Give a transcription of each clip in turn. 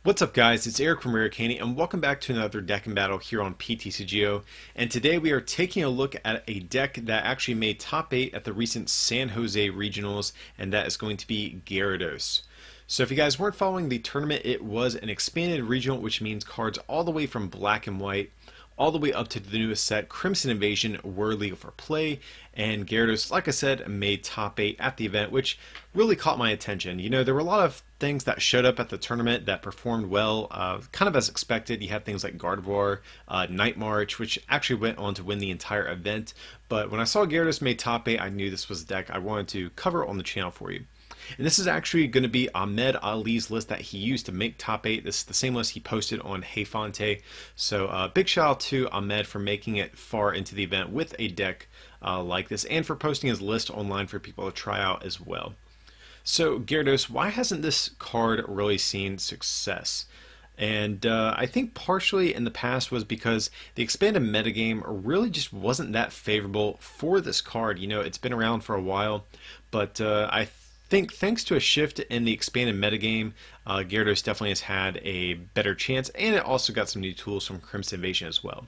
What's up guys, it's Eric from Candy, and welcome back to another deck and battle here on PTCGO. And today we are taking a look at a deck that actually made top 8 at the recent San Jose Regionals, and that is going to be Gyarados. So if you guys weren't following the tournament, it was an expanded regional, which means cards all the way from black and white all the way up to the newest set, Crimson Invasion, were legal for play, and Gyarados, like I said, made top 8 at the event, which really caught my attention. You know, there were a lot of things that showed up at the tournament that performed well, kind of as expected. You had things like Gardevoir, Night March, which actually went on to win the entire event, but when I saw Gyarados made top 8, I knew this was a deck I wanted to cover on the channel for you. And this is actually going to be Ahmed Ali's list that he used to make top 8. This is the same list he posted on Hey Fonte. So big shout out to Ahmed for making it far into the event with a deck like this, and for posting his list online for people to try out as well. So Gyarados, why hasn't this card really seen success? And I think partially in the past was because the expanded metagame really just wasn't that favorable for this card. You know, it's been around for a while, but I think thanks to a shift in the expanded metagame, Gyarados definitely has had a better chance, and it also got some new tools from Crimson Invasion as well.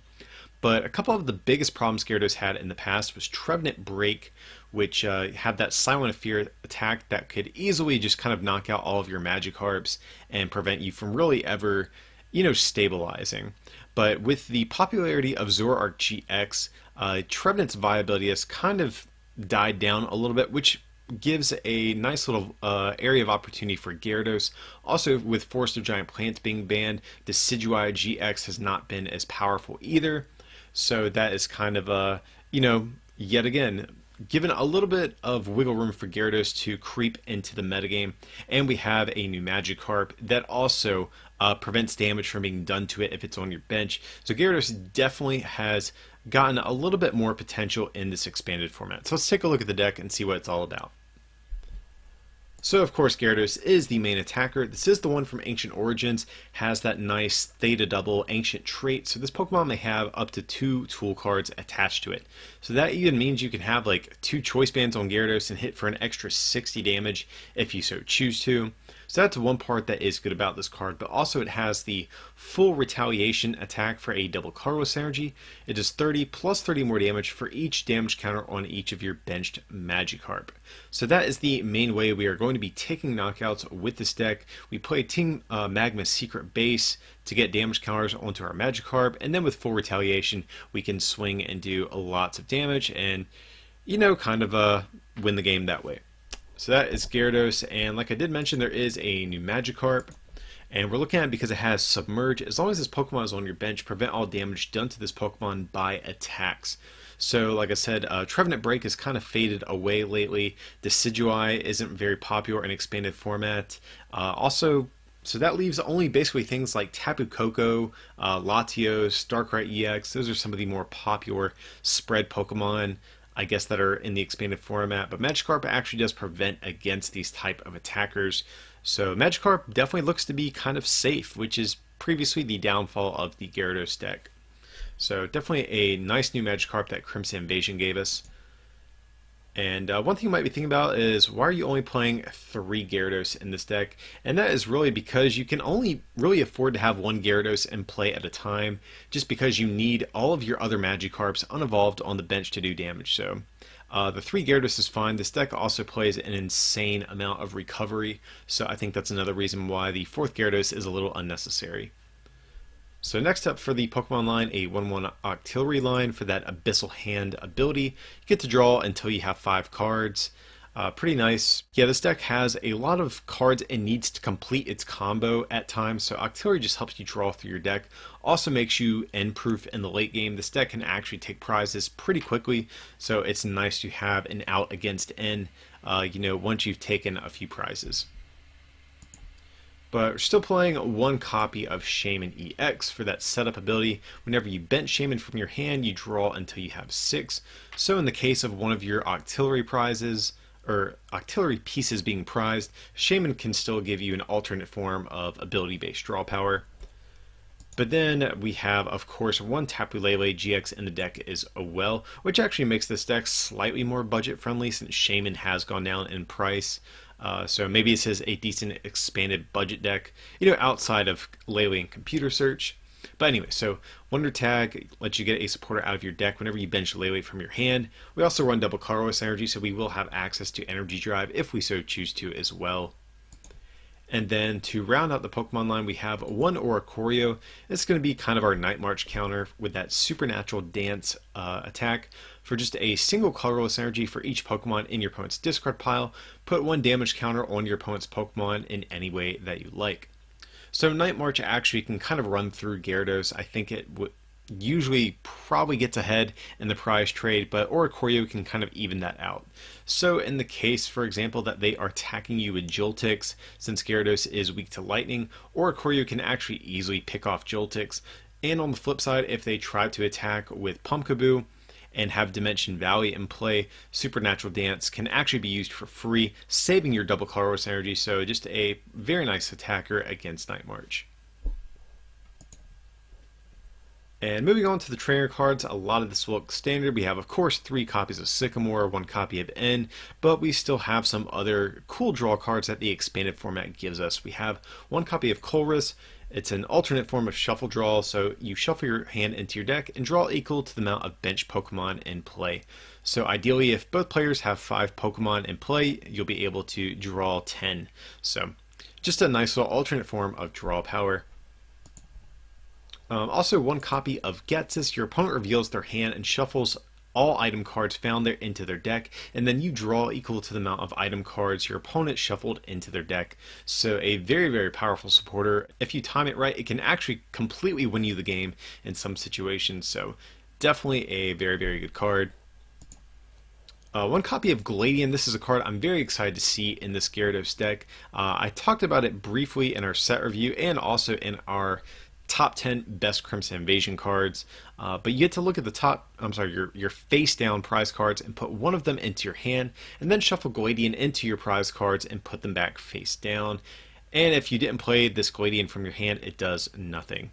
But a couple of the biggest problems Gyarados had in the past was Trevenant Break, which had that Silent Fear attack that could easily just kind of knock out all of your Magikarps and prevent you from really ever, you know, stabilizing. But with the popularity of Zoroark GX, Trevenant's viability has kind of died down a little bit, which gives a nice little area of opportunity for Gyarados. Also, with Forest of Giant Plants being banned, Decidueye GX has not been as powerful either. So that is kind of you know, yet again, given a little bit of wiggle room for Gyarados to creep into the metagame. And we have a new Magikarp that also prevents damage from being done to it if it's on your bench. So Gyarados definitely has gotten a little bit more potential in this expanded format. So let's take a look at the deck and see what it's all about. So of course Gyarados is the main attacker. This is the one from Ancient Origins, has that nice Theta Double Ancient trait. So this Pokemon may have up to 2 tool cards attached to it. So that even means you can have like 2 Choice Bands on Gyarados and hit for an extra 60 damage if you so choose to. So that's one part that is good about this card, but also it has the full retaliation attack for a double colorless energy. It does 30 plus 30 more damage for each damage counter on each of your benched Magikarp. So that is the main way we are going to be taking knockouts with this deck. We play Team Magma's Secret Base to get damage counters onto our Magikarp, and then with full retaliation we can swing and do lots of damage and, you know, kind of win the game that way. So that is Gyarados, and like I did mention, there is a new Magikarp, and we're looking at it because it has Submerge. As long as this Pokemon is on your bench, prevent all damage done to this Pokemon by attacks. So like I said, Trevenant Break has kind of faded away lately. Decidueye isn't very popular in expanded format. So that leaves only basically things like Tapu Koko, Latios, Darkrai EX. Those are some of the more popular spread Pokemon, I guess, that are in the expanded format, but Magikarp actually does prevent against these type of attackers. So Magikarp definitely looks to be kind of safe, which is previously the downfall of the Gyarados deck. So definitely a nice new Magikarp that Crimson Invasion gave us. And one thing you might be thinking about is, why are you only playing 3 Gyarados in this deck? And that is really because you can only really afford to have 1 Gyarados in play at a time, just because you need all of your other Magikarps unevolved on the bench to do damage. So the 3 Gyarados is fine. This deck also plays an insane amount of recovery, so I think that's another reason why the 4th Gyarados is a little unnecessary. So next up for the Pokemon line, a 1/1 Octillery line for that Abyssal Hand ability. You get to draw until you have 5 cards. Pretty nice. Yeah, this deck has a lot of cards it needs to complete its combo at times, so Octillery just helps you draw through your deck. Also makes you end-proof in the late game. This deck can actually take prizes pretty quickly, so it's nice to have an out against N, you know, once you've taken a few prizes. But we're still playing 1 copy of Shaman EX for that setup ability. Whenever you bench Shaman from your hand, you draw until you have 6. So in the case of one of your Octillery prizes, or Octillery pieces being prized, Shaman can still give you an alternate form of ability-based draw power. But then we have, of course, 1 Tapu Lele GX in the deck as well, which actually makes this deck slightly more budget-friendly since Shaman has gone down in price. So maybe this is a decent expanded budget deck, outside of Lele and computer search. But anyway, so Wonder Tag lets you get a supporter out of your deck whenever you bench Lele from your hand. We also run double colorless energy, so we will have access to Energy Drive if we so choose to as well. And then to round out the Pokemon line, we have one Oricorio. It's going to be kind of our Night March counter with that Supernatural Dance attack. For just a single colorless energy for each Pokemon in your opponent's discard pile, put one damage counter on your opponent's Pokemon in any way that you like. So Night March actually can kind of run through Gyarados. I think it usually probably gets ahead in the prize trade, but Oricorio can kind of even that out. So in the case, for example, that they are attacking you with Joltix, since Gyarados is weak to lightning, Oricorio can actually easily pick off Joltix. And on the flip side, if they try to attack with Pumpkaboo and have Dimension Valley in play, Supernatural Dance can actually be used for free, saving your double colorless energy, so just a very nice attacker against Night March. And moving on to the trainer cards, a lot of this will look standard. We have, of course, 3 copies of Sycamore, 1 copy of N, but we still have some other cool draw cards that the expanded format gives us. We have 1 copy of Colress. It's an alternate form of shuffle draw, so you shuffle your hand into your deck and draw equal to the amount of bench Pokemon in play. So ideally, if both players have 5 Pokemon in play, you'll be able to draw 10. So just a nice little alternate form of draw power. Also, 1 copy of Getsis. Your opponent reveals their hand and shuffles all item cards found there into their deck, and then you draw equal to the amount of item cards your opponent shuffled into their deck. So a very, very powerful supporter. If you time it right, it can actually completely win you the game in some situations. So definitely a very, very good card. 1 copy of Gladian. This is a card I'm very excited to see in this Gyarados deck. I talked about it briefly in our set review and also in our top 10 best Crimson Invasion cards, but you get to look at the your face down prize cards and put one of them into your hand, and then shuffle Gladian into your prize cards and put them back face down. And if you didn't play this Gladian from your hand, it does nothing.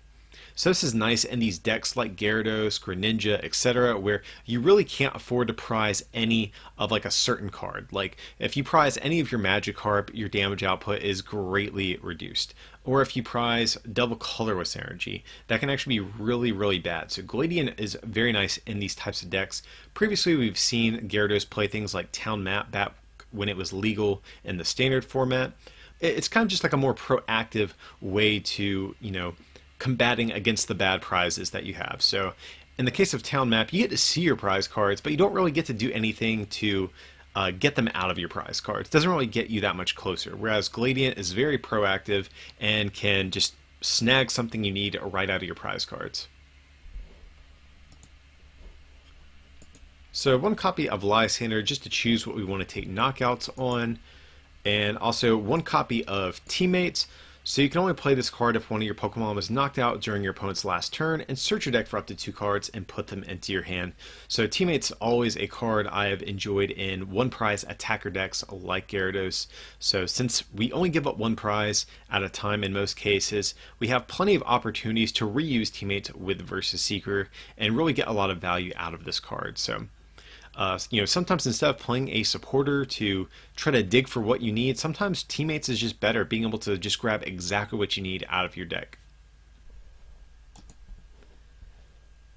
So this is nice in these decks like Gyarados, Greninja, etc., where you really can't afford to prize any of like a certain card. Like if you prize any of your Magikarp, your damage output is greatly reduced. Or if you prize double colorless energy, that can actually be really, really bad. So Gladian is very nice in these types of decks. Previously, we've seen Gyarados play things like Town Map back when it was legal in the standard format. It's kind of just like a more proactive way to, combating against the bad prizes that you have. So in the case of Town Map, you get to see your prize cards, but you don't really get to do anything to get them out of your prize cards. It doesn't really get you that much closer, whereas Gladiant is very proactive and can just snag something you need right out of your prize cards. So 1 copy of Lysander just to choose what we want to take knockouts on, and also 1 copy of Teammates. So you can only play this card if one of your Pokemon was knocked out during your opponent's last turn, and search your deck for up to 2 cards and put them into your hand. So Teammates always a card I have enjoyed in 1 prize attacker decks like Gyarados. So since we only give up 1 prize at a time in most cases, we have plenty of opportunities to reuse Teammates with Versus Seeker and really get a lot of value out of this card. So sometimes instead of playing a supporter to try to dig for what you need, sometimes Teammates is just better, being able to just grab exactly what you need out of your deck.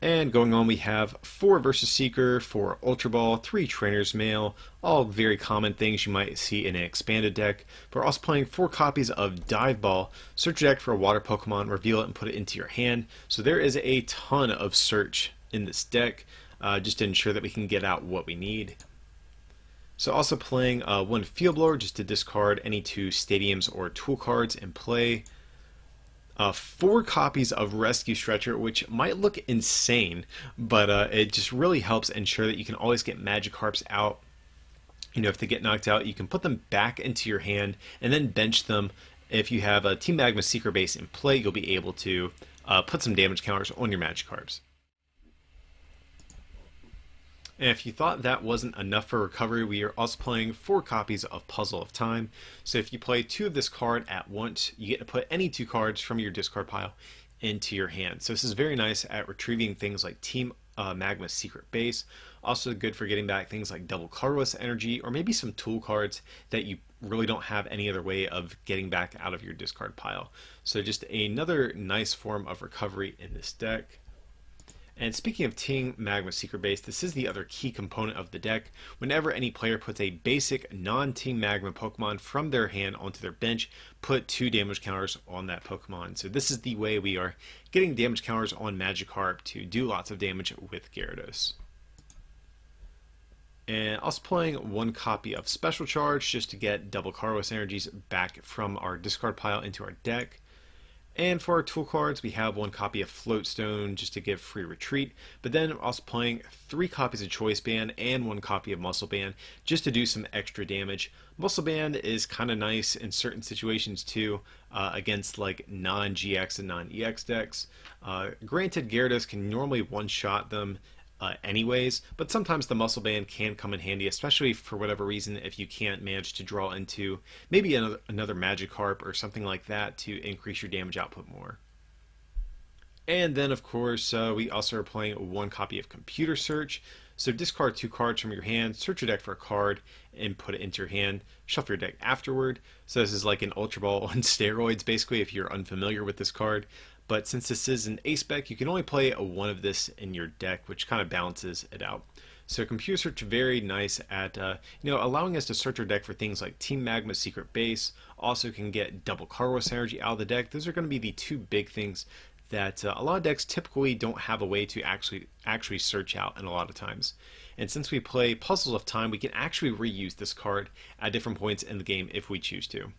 And going on, we have 4 Versus Seeker, 4 Ultra Ball, 3 Trainer's Mail, all very common things you might see in an expanded deck. But we're also playing 4 copies of Dive Ball. Search your deck for a water Pokemon, reveal it, and put it into your hand. So there is a ton of search in this deck. Just to ensure that we can get out what we need. So also playing 1 Field Blower just to discard any 2 Stadiums or Tool cards in play. 4 copies of Rescue Stretcher, which might look insane, but it just really helps ensure that you can always get Magikarps out. If they get knocked out, you can put them back into your hand and then bench them. If you have a Team Magma Seeker base in play, you'll be able to put some damage counters on your Magikarps. And if you thought that wasn't enough for recovery, we are also playing 4 copies of Puzzle of Time. So if you play 2 of this card at once, you get to put any 2 cards from your discard pile into your hand. So this is very nice at retrieving things like Team Magma's Secret Base. Also good for getting back things like double colorless energy or maybe some tool cards that you really don't have any other way of getting back out of your discard pile. So just another nice form of recovery in this deck. And speaking of Team Magma Secret Base, this is the other key component of the deck. Whenever any player puts a basic non-Team Magma Pokemon from their hand onto their bench, put 2 damage counters on that Pokemon. So this is the way we are getting damage counters on Magikarp to do lots of damage with Gyarados. And also playing 1 copy of Special Charge just to get double Gyarados energies back from our discard pile into our deck. And for our tool cards, we have 1 copy of Floatstone just to give free retreat, but then also playing 3 copies of Choice Band and 1 copy of Muscle Band just to do some extra damage. Muscle Band is kind of nice in certain situations too, against like non-GX and non-EX decks. Granted, Gyarados can normally one-shot them anyways, but sometimes the Muscle Band can come in handy, especially for whatever reason if you can't manage to draw into maybe another Magikarp or something like that to increase your damage output more. And then of course we also are playing 1 copy of Computer Search. So discard 2 cards from your hand, search your deck for a card, and put it into your hand. Shuffle your deck afterward. So this is like an Ultra Ball on steroids basically if you're unfamiliar with this card. But since this is an ace spec, you can only play 1 of this in your deck, which kind of balances it out. So Computer Search very nice at allowing us to search our deck for things like Team Magma Secret Base. Also can get double Gyarados energy out of the deck. Those are going to be the 2 big things that a lot of decks typically don't have a way to actually search out in a lot of times. And since we play Puzzles of Time, we can actually reuse this card at different points in the game if we choose to.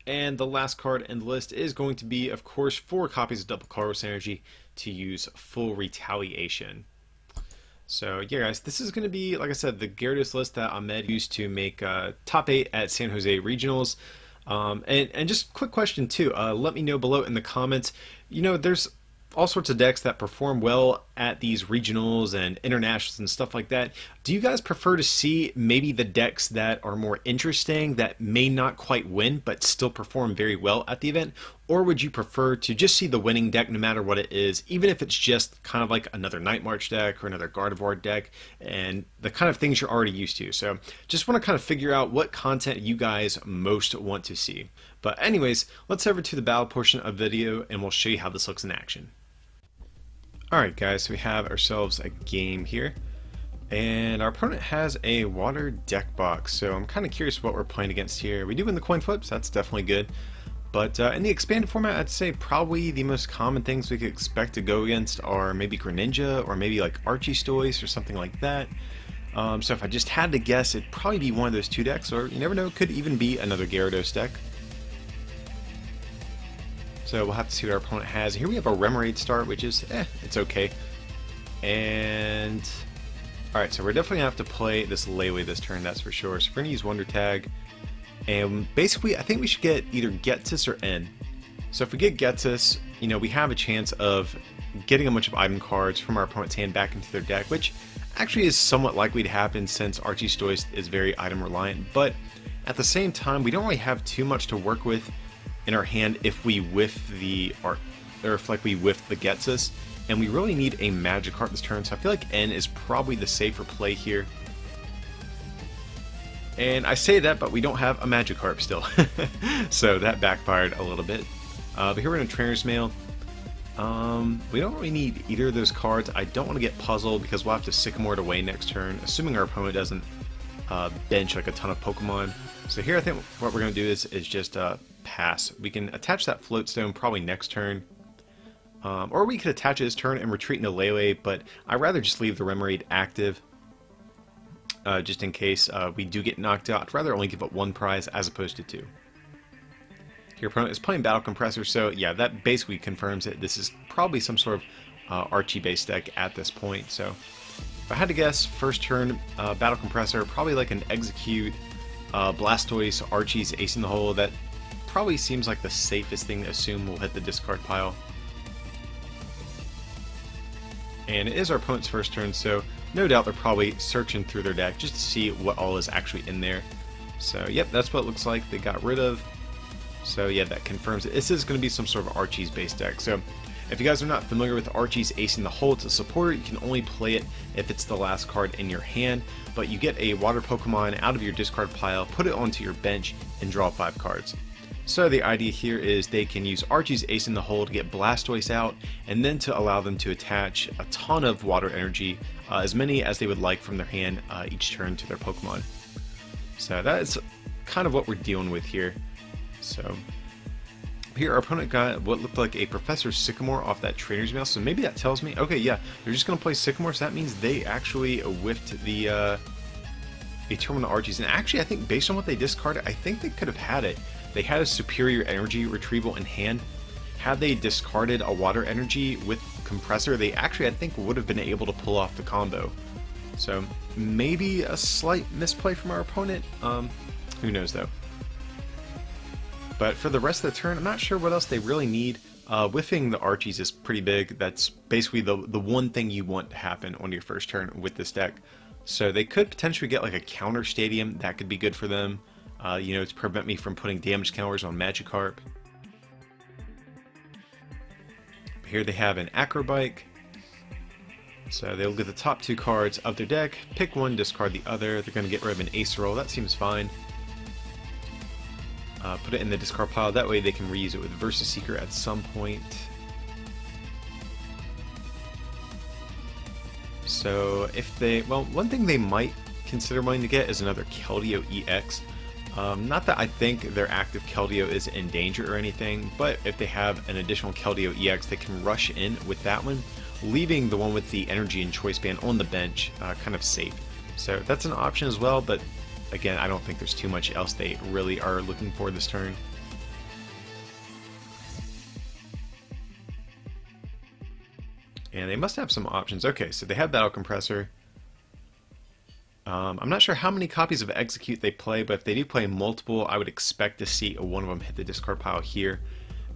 And the last card in the list is going to be, of course, 4 copies of double Gyarados energy to use full retaliation. So yeah guys, this is going to be, like I said, the Gyarados list that Ahmed used to make top 8 at San Jose Regionals. And just quick question too, let me know below in the comments, there's all sorts of decks that perform well at these regionals and internationals and stuff like that. Do you guys prefer to see maybe the decks that are more interesting, that may not quite win but still perform very well at the event? Or would you prefer to just see the winning deck no matter what it is, even if it's just kind of like another Night March deck or another Gardevoir deck and the kind of things you're already used to? So just want to kind of figure out what content you guys most want to see. But anyways, let's head over to the battle portion of the video and we'll show you how this looks in action. Alright guys, so we have ourselves a game here, and our opponent has a water deck box, so I'm kind of curious what we're playing against here. We do win the coin flips, that's definitely good, but in the expanded format, I'd say probably the most common things we could expect to go against are maybe Greninja, or maybe like Archiestoys, or something like that. So if I just had to guess, it'd probably be one of those 2 decks, or you never know, it could even be another Gyarados deck. So we'll have to see what our opponent has. Here we have a Remoraid start, which is, it's okay. And, alright, so we're definitely going to have to play this Lele this turn, that's for sure. So we're going to use Wonder Tag. And basically, I think we should get either Getsis or N. So if we get Getsis, we have a chance of getting a bunch of item cards from our opponent's hand back into their deck, which actually is somewhat likely to happen since Archiestoys is very item reliant. But at the same time, we don't really have too much to work with in our hand if we whiff the Getsis, and we really need a Magikarp this turn, so I feel like N is probably the safer play here. And I say that, but we don't have a Magikarp still, so that backfired a little bit. But here we're in a Trainer's Mail. We don't really need either of those cards. I don't want to get puzzled because we'll have to Sycamore it away next turn, assuming our opponent doesn't bench like a ton of Pokemon. So here I think what we're going to do is just pass. We can attach that Floatstone probably next turn. Or we could attach it this turn and retreat into Lele, but I'd rather just leave the Remoraid active. Just in case we do get knocked out. I'd rather only give up 1 prize as opposed to 2. Your opponent is playing Battle Compressor, so yeah, that basically confirms it. This is probably some sort of Archie-based deck at this point. So if I had to guess, first turn Battle Compressor, probably like an Execute, Blastoise, Archie's Ace in the Hole. That probably seems like the safest thing to assume will hit the discard pile. And it is our opponent's first turn, so no doubt they're probably searching through their deck just to see what all is actually in there. So yep, that's what it looks like they got rid of. So yeah, that confirms it. This is going to be some sort of Archie's based deck. So If you guys are not familiar with Archie's Ace in the Hole, it's a supporter. You can only play it if it's the last card in your hand, but you get a water Pokemon out of your discard pile, put it onto your bench, and draw 5 cards. So the idea here is they can use Archie's Ace in the Hole to get Blastoise out, and then to allow them to attach a ton of water energy, as many as they would like from their hand each turn to their Pokemon. So that is kind of what we're dealing with here. So here our opponent got what looked like a Professor Sycamore off that Trainer's Mail, so maybe that tells me, okay, yeah, they're just going to play Sycamore, so that means they actually whiffed the Terminal Archies. And actually, I think based on what they discarded, I think they could have had it. They had a Superior Energy Retrieval in hand. Had they discarded a Water Energy with Compressor, they actually, I think, would have been able to pull off the combo. So maybe a slight misplay from our opponent. Who knows, though. But for the rest of the turn, I'm not sure what else they really need. Whiffing the Archies is pretty big. That's basically the one thing you want to happen on your first turn with this deck. So they could potentially get like a counter stadium. That could be good for them, you know, to prevent me from putting damage counters on Magikarp. Here they have an Acrobike. So they'll get the top 2 cards of their deck, pick one, discard the other. They're going to get rid of an Acerol. That seems fine. Put it in the discard pile. That way they can reuse it with Versus Seeker at some point. So if they, well, one thing they might consider wanting to get is another Keldeo EX. Not that I think their active Keldeo is in danger or anything, but if they have an additional Keldeo EX, they can rush in with that one, leaving the one with the Energy and Choice Band on the bench kind of safe. So that's an option as well, but again, I don't think there's too much else they really are looking for this turn. And they must have some options. Okay, so they have Battle Compressor. I'm not sure how many copies of Execute they play, but if they do play multiple, I would expect to see one of them hit the discard pile here.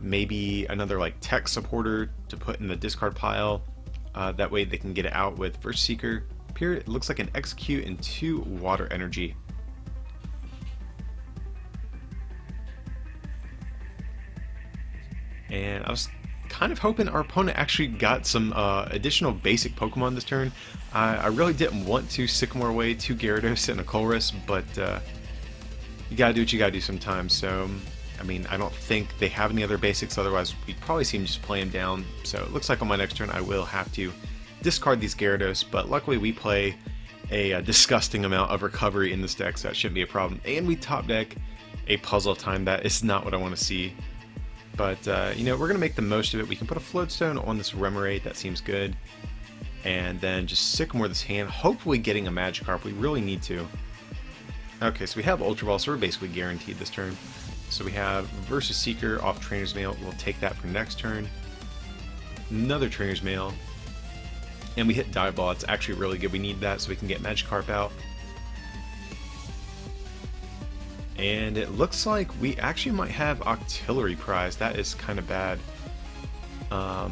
Maybe another like Tech Supporter to put in the discard pile. That way they can get it out with Versus Seeker. Here it looks like an Execute and 2 Water Energy. And I was kind of hoping our opponent actually got some additional basic Pokemon this turn. I really didn't want to Sycamore away 2 Gyarados and a Colress, but you gotta do what you gotta do sometimes. So, I mean, I don't think they have any other basics, otherwise we'd probably see them just play them down. So it looks like on my next turn I will have to discard these Gyarados, but luckily we play a disgusting amount of recovery in this deck, so that shouldn't be a problem. And we top deck a Puzzle Time. That is not what I want to see. But, you know, we're going to make the most of it. We can put a Floatstone on this Remoraid. That seems good. And then just Sycamore this hand, hopefully getting a Magikarp. We really need to. Okay, so we have Ultra Ball, so we're basically guaranteed this turn. So we have Versus Seeker off Trainer's Mail. We'll take that for next turn. Another Trainer's Mail. And we hit Dive Ball. It's actually really good. We need that so we can get Magikarp out. And it looks like we actually might have Octillery Prize. That is kind of bad. I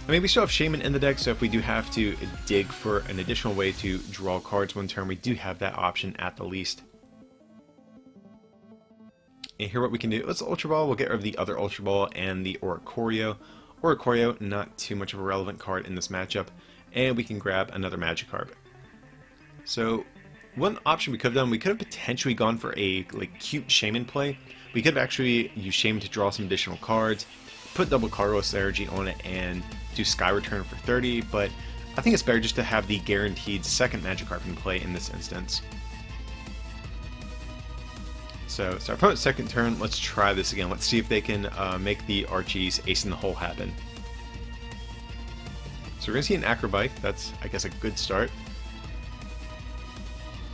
mean, we still have Shaman in the deck, so if we do have to dig for an additional way to draw cards one turn, we do have that option at the least. And here what we can do, let's Ultra Ball. We'll get rid of the other Ultra Ball and the Oricorio. Oricorio, not too much of a relevant card in this matchup. And we can grab another Magikarp. So one option we could have done, we could have potentially gone for a cute Shaman play. We could have actually used Shaman to draw some additional cards, put double Carlos Energy on it, and do Sky Return for 30, but I think it's better just to have the guaranteed second Magikarp in play in this instance. So it's our opponent's second turn. Let's try this again. Let's see if they can make the Archie's Ace in the Hole happen. So we're going to see an Acrobike. That's, I guess, a good start.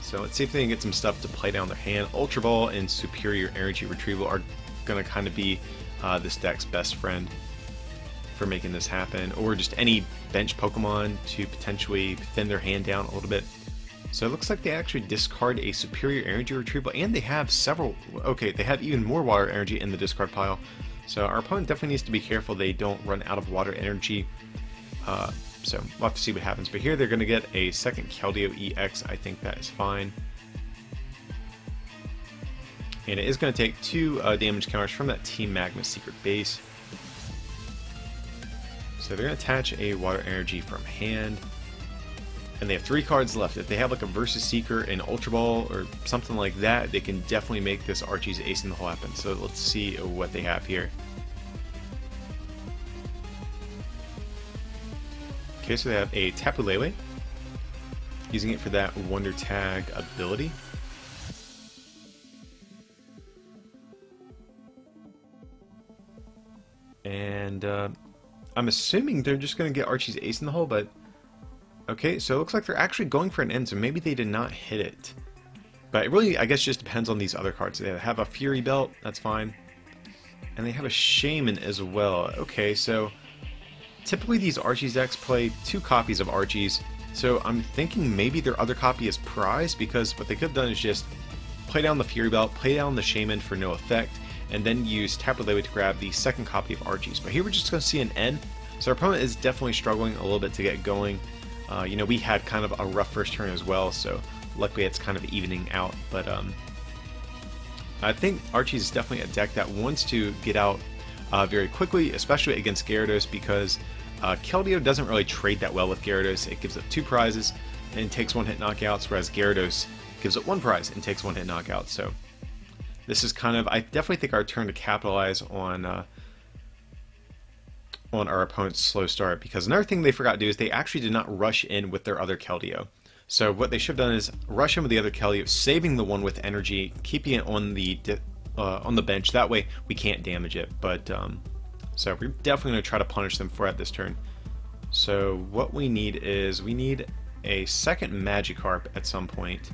So let's see if they can get some stuff to play down their hand. Ultra Ball and Superior Energy Retrieval are going to kind of be this deck's best friend for making this happen. Or just any bench Pokemon to potentially thin their hand down a little bit. So it looks like they actually discard a Superior Energy Retrieval, and they have several, okay, they have even more Water Energy in the discard pile. So our opponent definitely needs to be careful they don't run out of Water Energy. So we'll have to see what happens. But here they're going to get a second Keldeo EX. I think that is fine. And it is going to take 2 damage counters from that Team Magma secret base. So they're going to attach a Water Energy from hand. And they have 3 cards left. If they have like a Versus Seeker, an Ultra Ball, or something like that, they can definitely make this Archie's Ace in the Hole happen. So let's see what they have here. Okay, so they have a Tapu Lele, using it for that Wonder Tag ability. And I'm assuming they're just going to get Archie's Ace in the Hole, but okay, so it looks like they're actually going for an end, so maybe they did not hit it. But it really, I guess, just depends on these other cards. They have a Fury Belt, that's fine. And they have a Shaman as well. Okay, so typically these Archie's decks play 2 copies of Archie's, so I'm thinking maybe their other copy is prized, because what they could have done is just play down the Fury Belt, play down the Shaman for no effect, and then use Tapu Lele to grab the second copy of Archie's. But here we're just going to see an N, so our opponent is definitely struggling a little bit to get going. You know, we had kind of a rough first turn as well, so luckily it's kind of evening out. But I think Archie's is definitely a deck that wants to get out very quickly, especially against Gyarados, because Keldeo doesn't really trade that well with Gyarados. It gives up 2 prizes and takes 1-hit knockouts, whereas Gyarados gives up 1 prize and takes 1-hit knockouts. So this is kind of, I definitely think, our turn to capitalize on our opponent's slow start, because another thing they forgot to do is they actually did not rush in with their other Keldeo. So what they should have done is rush in with the other Keldeo, saving the one with energy, keeping it on the bench. That way we can't damage it. But so we're definitely going to try to punish them for it this turn. So what we need is a second Magikarp at some point,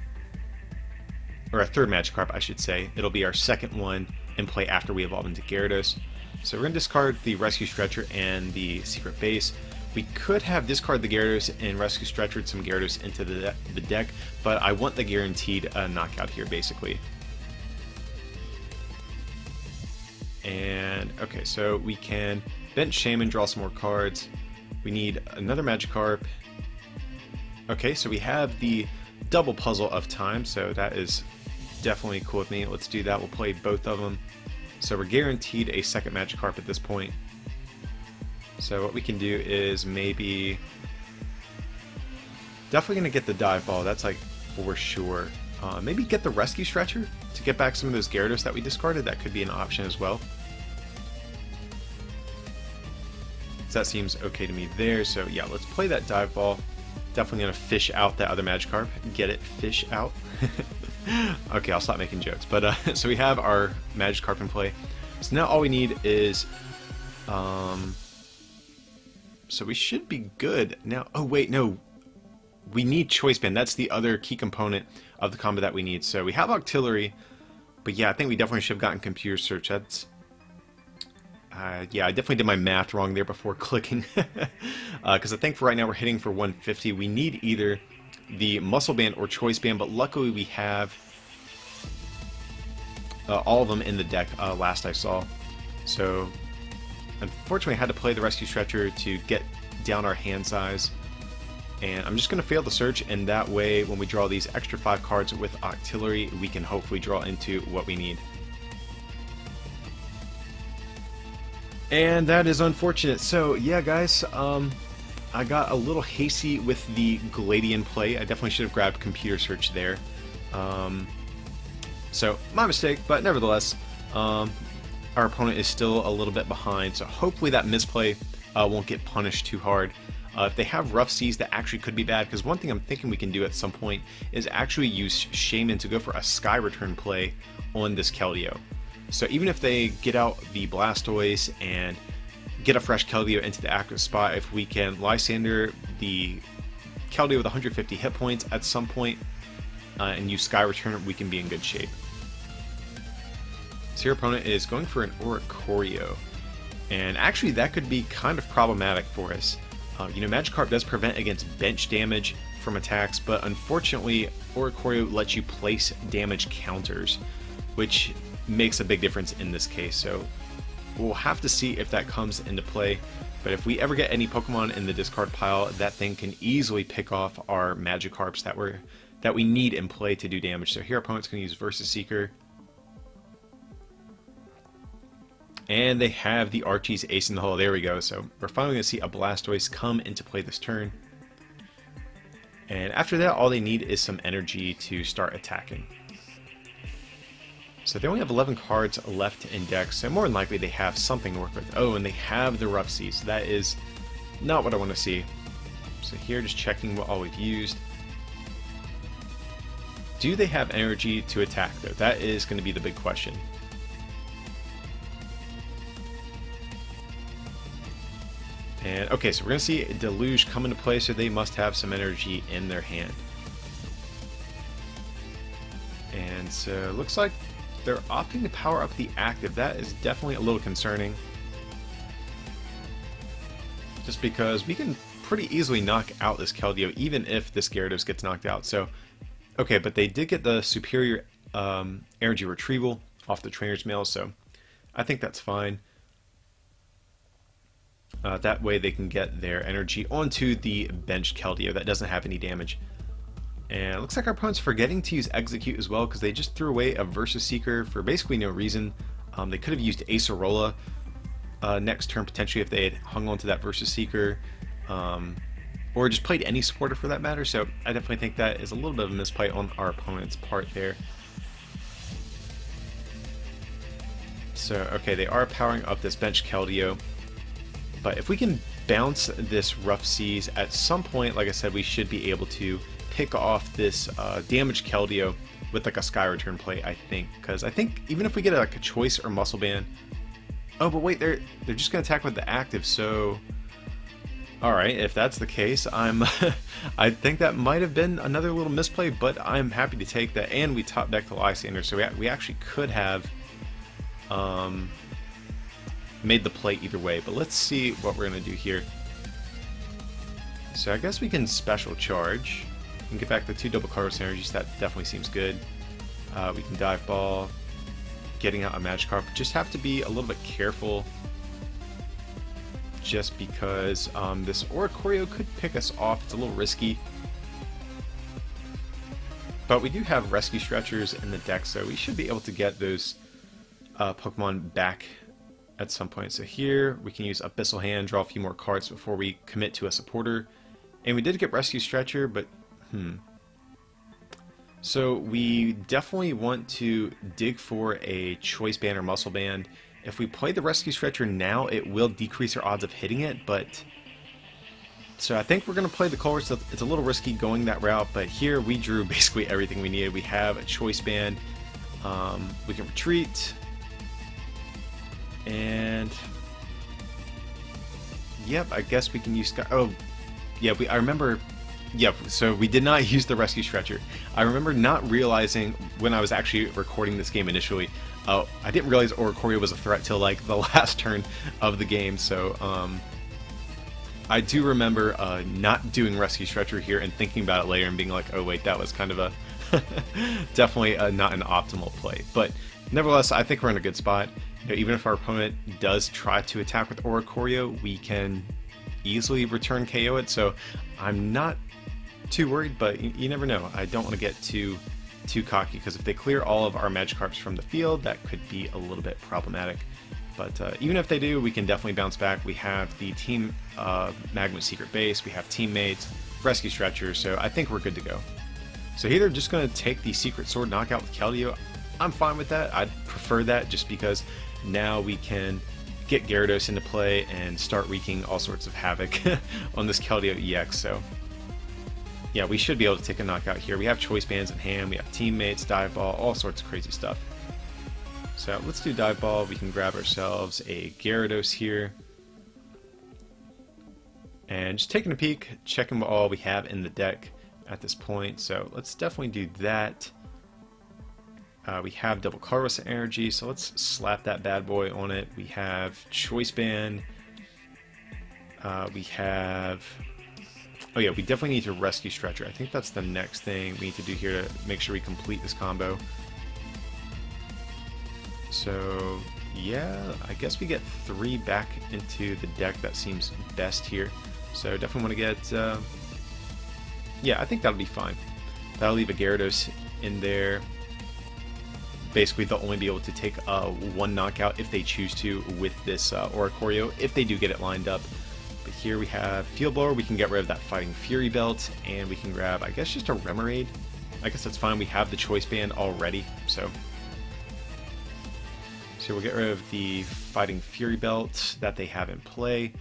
or a third Magikarp, I should say. It'll be our second one in play after we evolve into Gyarados. So we're going to discard the Rescue Stretcher and the Secret Base. We could have discard the Gyarados and Rescue Stretcher some Gyarados into the deck, but I want the guaranteed knockout here, basically. And, okay, so we can bench Shaman, draw some more cards. We need another Magikarp. Okay, so we have the double Puzzle of Time, so that is definitely cool with me. Let's do that. We'll play both of them. So we're guaranteed a second Magikarp at this point. So what we can do is maybe... definitely going to get the Dive Ball, that's like for sure. Maybe get the Rescue Stretcher to get back some of those Gyarados that we discarded. That could be an option as well. So that seems okay to me there. So yeah, let's play that Dive Ball. Definitely going to fish out that other Magikarp. Get it? Fish out? Okay, I'll stop making jokes. But so we have our Magikarp in play. So now all we need is... so we should be good. Now, oh wait, no. We need Choice Band. That's the other key component of the combo that we need. So we have Octillery, but yeah, I think we definitely should have gotten Computer Search. That's... yeah, I definitely did my math wrong there before clicking. Because I think for right now we're hitting for 150. We need either the Muscle Band or Choice Band, but luckily we have all of them in the deck last I saw. So unfortunately I had to play the Rescue Stretcher to get down our hand size. And I'm just going to fail the search, and that way when we draw these extra 5 cards with Octillery, we can hopefully draw into what we need. And that is unfortunate. So yeah, guys, I got a little hasty with the Gladian play. I definitely should have grabbed Computer Search there. So my mistake, but nevertheless, our opponent is still a little bit behind, so hopefully that misplay won't get punished too hard. If they have Rough Seas, that actually could be bad, because one thing I'm thinking we can do at some point is actually use Shaman to go for a Sky Return play on this Keldeo. So even if they get out the Blastoise and get a fresh Keldeo into the active spot, if we can Lysander the Keldeo with 150 hit points at some point and use Sky Return, we can be in good shape. So your opponent is going for an Oricorio, and actually that could be kind of problematic for us. You know, Magikarp does prevent against bench damage from attacks, but unfortunately Oricorio lets you place damage counters, which makes a big difference in this case. So we'll have to see if that comes into play, but if we ever get any Pokemon in the discard pile, that thing can easily pick off our Magikarps that we need in play to do damage. So here our opponent's going to use Versus Seeker. And they have the Archie's Ace in the Hole. There we go. So we're finally going to see a Blastoise come into play this turn. And after that, all they need is some energy to start attacking. So they only have 11 cards left in deck, so more than likely they have something to work with. Oh, and they have the Rough Seas. So that is not what I want to see. So here, just checking what all we've used. Do they have energy to attack, though? That is going to be the big question. And okay, so we're going to see Deluge come into play, so they must have some energy in their hand. And so it looks like they're opting to power up the active. That is definitely a little concerning. Just because we can pretty easily knock out this Keldeo, even if this Gyarados gets knocked out. So, okay, but they did get the superior energy retrieval off the trainer's mail, so I think that's fine. That way they can get their energy onto the benched Keldeo that doesn't have any damage. And it looks like our opponent's forgetting to use Execute as well, because they just threw away a Versus Seeker for basically no reason. They could have used Acerola next turn potentially if they had hung on to that Versus Seeker, or just played any supporter for that matter. So I definitely think that is a little bit of a misplay on our opponent's part there. So okay, they are powering up this bench Keldeo, but if we can bounce this Rough Seas at some point, like I said, we should be able to pick off this damaged Keldeo with like a Sky Return play, I think. Because I think even if we get like a Choice or Muscle Band... Oh, but wait, they're just going to attack with the active, so... Alright, if that's the case, I think that might have been another little misplay, but I'm happy to take that. And we top deck the Lysander, so we actually could have made the play either way. But let's see what we're going to do here. So I guess we can Special Charge and get back the 2 double Gyarados energies. That definitely seems good. We can Dive Ball, getting out a Magikarp. Just have to be a little bit careful, just because this Oricorio could pick us off. It's a little risky. But we do have Rescue Stretchers in the deck, so we should be able to get those Pokemon back at some point. So here we can use Abyssal Hand, draw a few more cards before we commit to a supporter. And we did get Rescue Stretcher, but so we definitely want to dig for a Choice Band or Muscle Band. If we play the Rescue Stretcher now, it will decrease our odds of hitting it, but... So I think we're going to play the Colress. So it's a little risky going that route, but here we drew basically everything we needed. We have a Choice Band, we can retreat, and... Yep, I guess we can use... Oh, yeah, I remember... Yep, so we did not use the Rescue Stretcher. I remember not realizing when I was actually recording this game initially, I didn't realize Oricorio was a threat till like the last turn of the game, so I do remember not doing Rescue Stretcher here and thinking about it later and being like, oh wait, that was kind of a definitely not an optimal play. But nevertheless, I think we're in a good spot. You know, even if our opponent does try to attack with Oricorio, we can easily return KO it, so I'm not too worried, but you never know. I don't want to get too cocky, because if they clear all of our Magikarps from the field, that could be a little bit problematic. But even if they do, we can definitely bounce back. We have the Team Magma Secret Base, we have Teammates, Rescue Stretcher, so I think we're good to go. So here they're just going to take the Secret Sword knockout with Keldeo. I'm fine with that. I'd prefer that, just because now we can get Gyarados into play and start wreaking all sorts of havoc on this Keldeo EX. So yeah, we should be able to take a knockout here. We have Choice Bands in hand, we have Teammates, Dive Ball, all sorts of crazy stuff. So let's do Dive Ball. We can grab ourselves a Gyarados here. And just taking a peek, checking what all we have in the deck at this point. So let's definitely do that. We have double Colress energy, so let's slap that bad boy on it. We have Choice Band. We have... Oh yeah, we definitely need to Rescue Stretcher. I think that's the next thing we need to do here to make sure we complete this combo. So yeah, I guess we get 3 back into the deck. That seems best here. So definitely want to get... yeah, I think that'll be fine. That'll leave a Gyarados in there. basically they'll only be able to take one knockout if they choose to with this OHKO, if they do get it lined up. But here we have Field Blower. We can get rid of that Fighting Fury belt, and we can grab, I guess, just a Remoraid. I guess that's fine. We have the Choice Band already, so we'll get rid of the Fighting Fury belt that they have in play.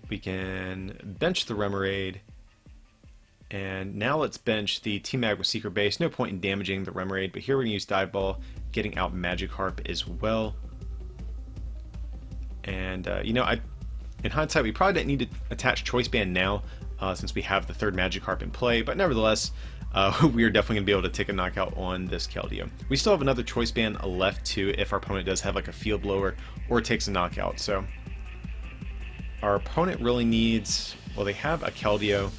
We can bench the Remoraid. And now let's bench the T-Mag with Secret Base. No point in damaging the Remoraid, but here we're going to use Dive Ball, getting out Magikarp as well. And, you know, in hindsight, we probably didn't need to attach Choice Band now, since we have the third Magikarp in play, but nevertheless, we are definitely going to be able to take a knockout on this Keldeo. We still have another Choice Band left, too, if our opponent does have, like, a Field Blower or takes a knockout. So, our opponent really needs, well, they have a Keldeo,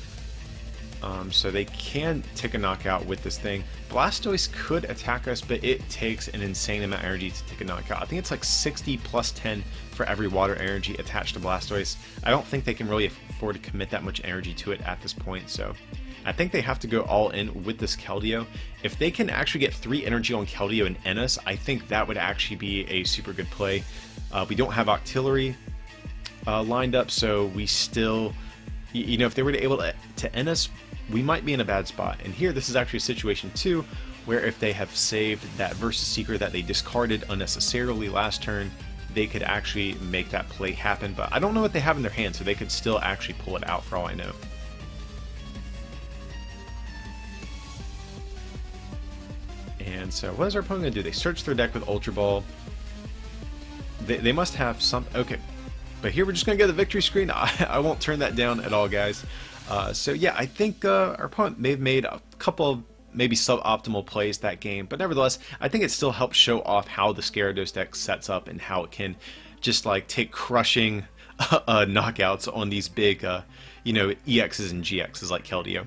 so they can take a knockout with this thing. Blastoise could attack us, but it takes an insane amount of energy to take a knockout. I think it's like 60 plus 10 for every water energy attached to Blastoise. I don't think they can really afford to commit that much energy to it at this point, so I think they have to go all in with this Keldeo. If they can actually get 3 energy on Keldeo and end us, I think that would actually be a super good play. We don't have Octillery lined up, so we still, you know, if they were able to end us, we might be in a bad spot. And here, this is actually a situation too, where if they have saved that Versus Seeker that they discarded unnecessarily last turn, they could actually make that play happen. But I don't know what they have in their hand, so they could still actually pull it out for all I know. And so what is our opponent going to do? They search their deck with Ultra Ball. They must have some, okay. But here we're just going to get the victory screen. I won't turn that down at all, guys. So yeah, I think our opponent may have made a couple of maybe suboptimal plays that game, but nevertheless, I think it still helps show off how the Gyarados deck sets up and how it can just like take crushing knockouts on these big, you know, EXs and GXs like Keldeo.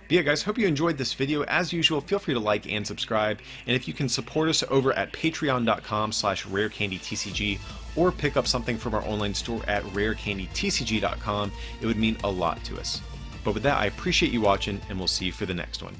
But yeah, guys, hope you enjoyed this video. As usual, feel free to like and subscribe, and if you can support us over at patreon.com/rarecandytcg or pick up something from our online store at rarecandytcg.com, it would mean a lot to us. But with that, I appreciate you watching, and we'll see you for the next one.